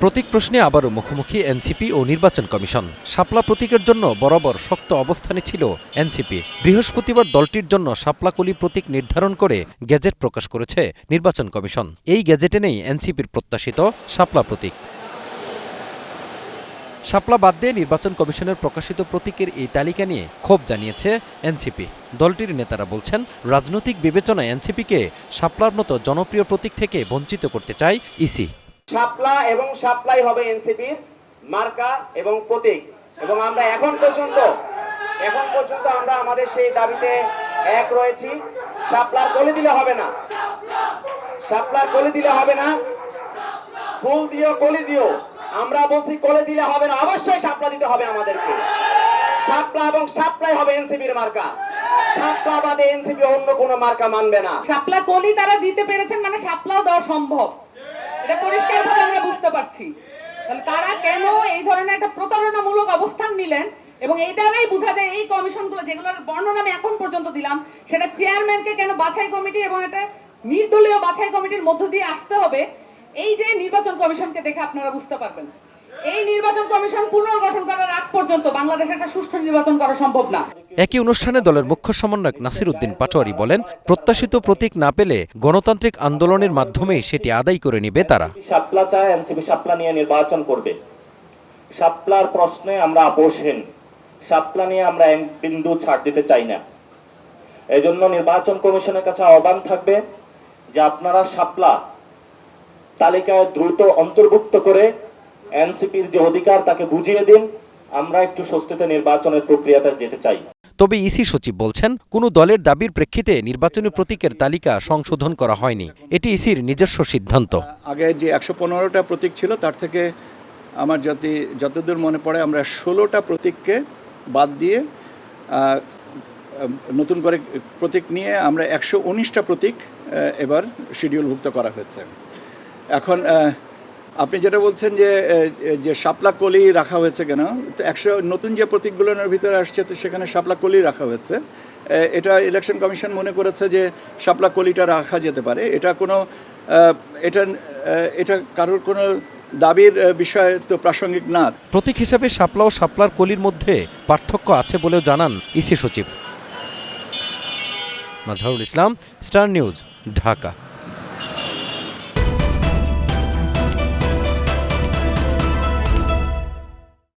প্রতীক প্রশ্নে আবারও মুখোমুখি এনসিপি ও নির্বাচন কমিশন। শাপলা প্রতীকের জন্য বরাবর শক্ত অবস্থানে ছিল এনসিপি। বৃহস্পতিবার দলটির জন্য শাপলাকলি প্রতীক নির্ধারণ করে গেজেট প্রকাশ করেছে নির্বাচন কমিশন। এই গেজেটে নেই এনসিপির প্রত্যাশিত শাপলা প্রতীক। শাপলা বাদ দিয়ে নির্বাচন কমিশনের প্রকাশিত প্রতীকের এই তালিকা নিয়ে ক্ষোভ জানিয়েছে এনসিপি। দলটির নেতারা বলছেন, রাজনৈতিক বিবেচনায় এনসিপিকে শাপলার মতো জনপ্রিয় প্রতীক থেকে বঞ্চিত করতে চায় ইসি। শাপলা এবং শাপলাই হবে এনসিপির মার্কা এবং প্রতীক, এবং আমরা এখন পর্যন্ত আমরা আমাদের সেই দাবিতে এক রয়েছি। শাপলার কলি দিলে হবে না, শাপলার কলি দিলে হবে না, ফুল দিও কলি দিও, আমরা বলছি কলি দিলে হবে না, অবশ্যই শাপলা দিতে হবে আমাদেরকে। শাপলা এবং শাপলাই হবে এনসিপির মার্কা। শাপলা বাদে এনসিপি অন্য কোনো মার্কা মানবে না। শাপলা কলি তারা দিতে পেরেছেন মানে শাপলাও দেওয়া সম্ভব, এটা পরিষ্কারভাবে আমরা বুঝতে পারছি। তাহলে তারা কেন এই ধরনের একটা প্রতারণামূলক অবস্থান নিলেন, এবং এই দ্বারাই বোঝা যায় এই কমিশনগুলো যেগুলোর বর্ণনা আমি এখন পর্যন্ত দিলাম, সেটা চেয়ারম্যানকে কেন বাছাই কমিটি এবং একটা নির্দলীয় বাছাই কমিটির মধ্য দিয়ে আসতে হবে, এই যে নির্বাচন কমিশনকে দেখে আপনারা বুঝতে পারবেন। এই নির্বাচন কমিশন পুনর্গঠন করার আগ পর্যন্ত বাংলাদেশে একটা সুষ্ঠু নির্বাচন করা সম্ভব না। একই অনুষ্ঠানে দলের মুখ্য সমন্বয়ক নাসির উদ্দিন পাটোয়ারি বলেন, প্রত্যাশিত প্রতীক না পেলে গণতান্ত্রিক আন্দোলনের মাধ্যমেই সেটি আদায় করে নেবে তারা। শাপলা চায়, এনসিপি শাপলা নিয়ে নির্বাচন করবে। শাপলার প্রশ্নে আমরা আপোষহীন, শাপলা নিয়ে আমরা এক বিন্দু ছাড় দিতে চাই না। এজন্য নির্বাচন কমিশনের কাছে আহ্বান থাকবে যে আপনারা শাপলা তালিকায় দ্রুত অন্তর্ভুক্ত করে এনসিপির যে অধিকার তাকে বুঝিয়ে দিন। আমরা একটু স্বস্তিতে নির্বাচনের প্রক্রিয়াতে যেতে চাই। তবে ইসি সচিব বলছেন, কোনো দলের দাবির প্রেক্ষিতে নির্বাচনী প্রতীকের তালিকা সংশোধন করা হয়নি। এটি ইসির নিজস্ব সিদ্ধান্ত। আগে যে ১১৫টা প্রতীক ছিল তার থেকে আমার যতদূর মনে পড়ে আমরা ১৬টা প্রতীককে বাদ দিয়ে নতুন করে প্রতীক নিয়ে আমরা ১১৯টা প্রতীক এবার শিডিউলভুক্ত করা হয়েছে। এখন আপনি যেটা বলছেন যে শাপলা কলি রাখা হয়েছে কেন, তো নতুন যে প্রতীকগুলোর ভিতরে আসছে তো সেখানে শাপলা কলি রাখা হয়েছে। এটা ইলেকশন কমিশন মনে করেছে যে শাপলা কলিটা রাখা যেতে পারে। এটা কারোর কোনো দাবির বিষয় তো প্রাসঙ্গিক না। প্রতীক হিসেবে শাপলা ও শাপলার কলির মধ্যে পার্থক্য আছে বলেও জানান ইসি সচিব। Mazharul Islam, star news, Dhaka.